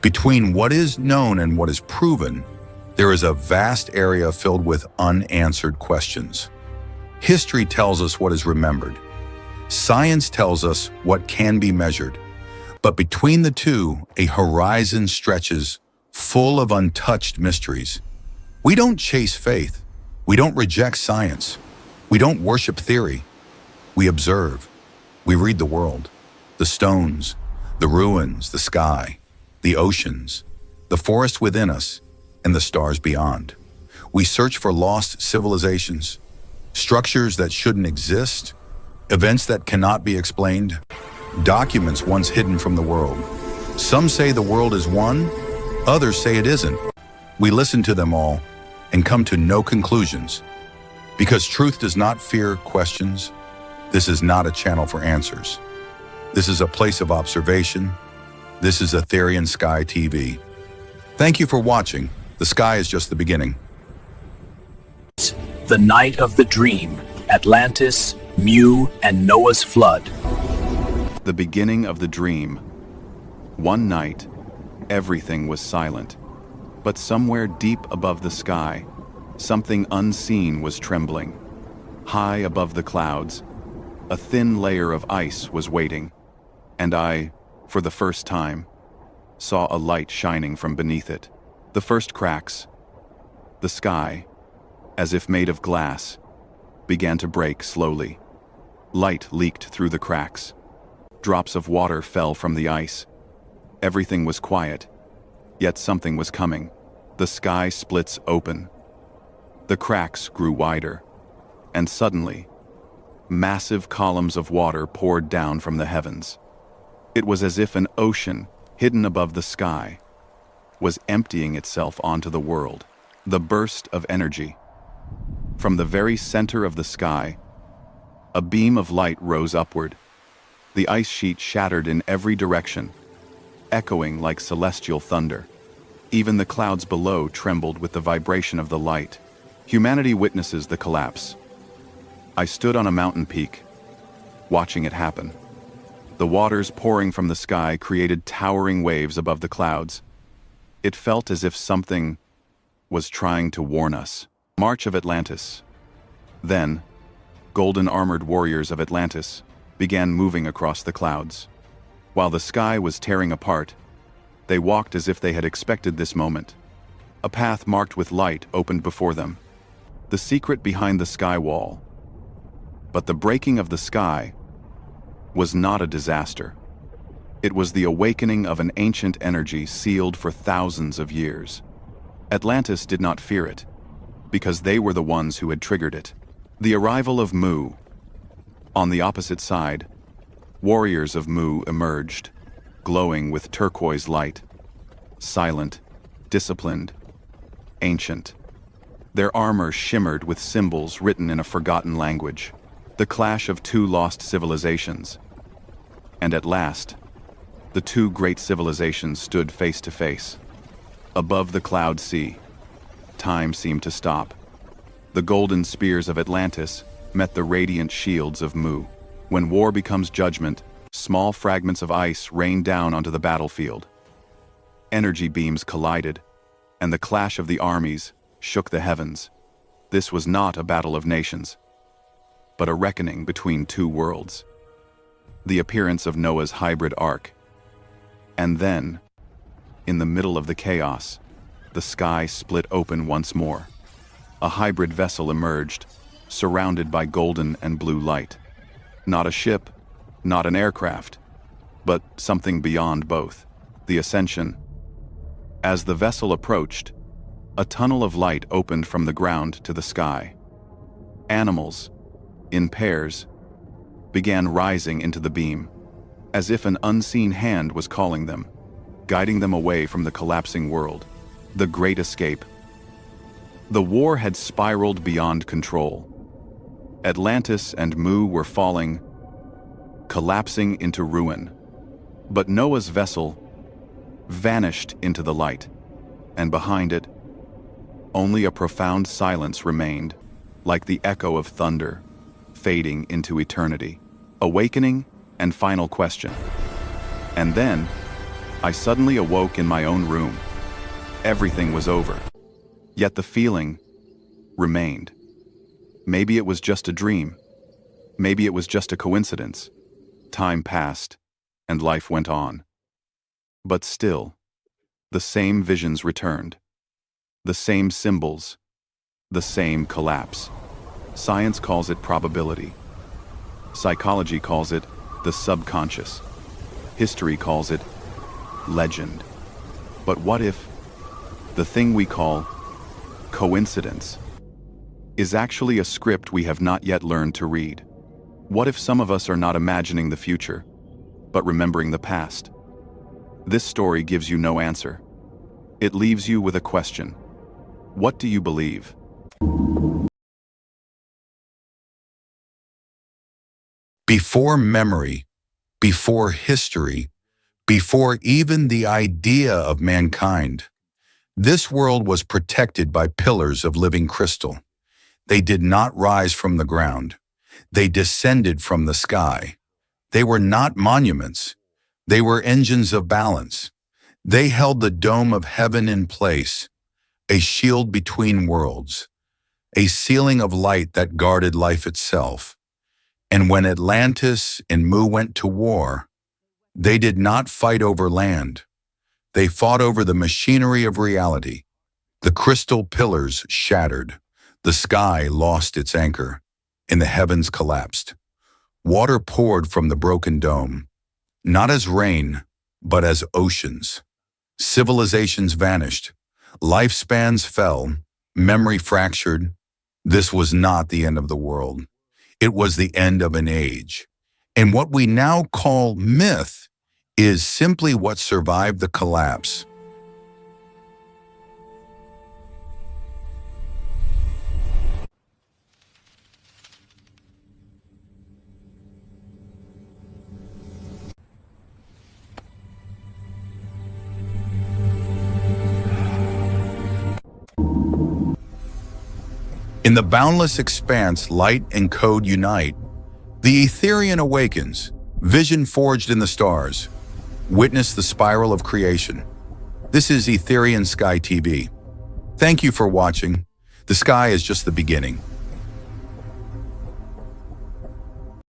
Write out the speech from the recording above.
Between what is known and what is proven, there is a vast area filled with unanswered questions. History tells us what is remembered. Science tells us what can be measured. But between the two, a horizon stretches full of untouched mysteries. We don't chase faith. We don't reject science. We don't worship theory. We observe. We read the world, the stones, the ruins, the sky, the oceans, the forest within us, and the stars beyond. We search for lost civilizations, structures that shouldn't exist, events that cannot be explained, documents once hidden from the world. Some say the world is one, others say it isn't. We listen to them all and come to no conclusions. Because truth does not fear questions, this is not a channel for answers. This is a place of observation. This is Aetherion Sky TV. Thank you for watching. The sky is just the beginning. The night of the dream, Atlantis, Mu, and Noah's flood. The beginning of the dream. One night, everything was silent. But somewhere deep above the sky, something unseen was trembling. High above the clouds, a thin layer of ice was waiting, and I, for the first time, saw a light shining from beneath it. The first cracks, the sky, as if made of glass, began to break slowly. Light leaked through the cracks. Drops of water fell from the ice. Everything was quiet, yet something was coming. The sky splits open. The cracks grew wider, and suddenly, massive columns of water poured down from the heavens. It was as if an ocean, hidden above the sky, was emptying itself onto the world. The burst of energy. From the very center of the sky, a beam of light rose upward. The ice sheet shattered in every direction, echoing like celestial thunder. Even the clouds below trembled with the vibration of the light. Humanity witnesses the collapse. I stood on a mountain peak, watching it happen. The waters pouring from the sky created towering waves above the clouds. It felt as if something was trying to warn us. March of Atlantis. Then, golden-armored warriors of Atlantis began moving across the clouds. While the sky was tearing apart, they walked as if they had expected this moment. A path marked with light opened before them. The secret behind the sky wall. But the breaking of the sky was not a disaster. It was the awakening of an ancient energy sealed for thousands of years. Atlantis did not fear it, because they were the ones who had triggered it. The arrival of Mu. On the opposite side, warriors of Mu emerged, glowing with turquoise light. Silent, disciplined, ancient. Their armor shimmered with symbols written in a forgotten language. The clash of two lost civilizations. And at last, the two great civilizations stood face to face. Above the cloud sea, time seemed to stop. The golden spears of Atlantis met the radiant shields of Mu. When war becomes judgment, small fragments of ice rained down onto the battlefield. Energy beams collided, and the clash of the armies shook the heavens. This was not a battle of nations, but a reckoning between two worlds. The appearance of Noah's hybrid ark. And then, in the middle of the chaos, the sky split open once more. A hybrid vessel emerged, surrounded by golden and blue light. Not a ship, not an aircraft, but something beyond both, the ascension. As the vessel approached, a tunnel of light opened from the ground to the sky. Animals, in pairs, began rising into the beam, as if an unseen hand was calling them, guiding them away from the collapsing world. The Great Escape. The war had spiraled beyond control. Atlantis and Mu were falling, collapsing into ruin. But Noah's vessel vanished into the light, and behind it, only a profound silence remained, like the echo of thunder, fading into eternity. Awakening and final question. And then, I suddenly awoke in my own room. Everything was over. Yet the feeling remained. Maybe it was just a dream. Maybe it was just a coincidence. Time passed, and life went on. But still, the same visions returned. The same symbols. The same collapse. Science calls it probability. Psychology calls it the subconscious. History calls it legend. But what if the thing we call coincidence is actually a script we have not yet learned to read? What if some of us are not imagining the future, but remembering the past? This story gives you no answer. It leaves you with a question. What do you believe? Before memory, before history, before even the idea of mankind, this world was protected by pillars of living crystal. They did not rise from the ground. They descended from the sky. They were not monuments. They were engines of balance. They held the dome of heaven in place, a shield between worlds, a ceiling of light that guarded life itself. And when Atlantis and Mu went to war, they did not fight over land. They fought over the machinery of reality. The crystal pillars shattered. The sky lost its anchor, and the heavens collapsed. Water poured from the broken dome, not as rain, but as oceans. Civilizations vanished. Lifespans fell. Memory fractured. This was not the end of the world. It was the end of an age. And what we now call myth is simply what survived the collapse. In the boundless expanse, light and code unite. The Aetherion awakens, vision forged in the stars. Witness the spiral of creation. This is Aetherion Sky TV. Thank you for watching. The sky is just the beginning.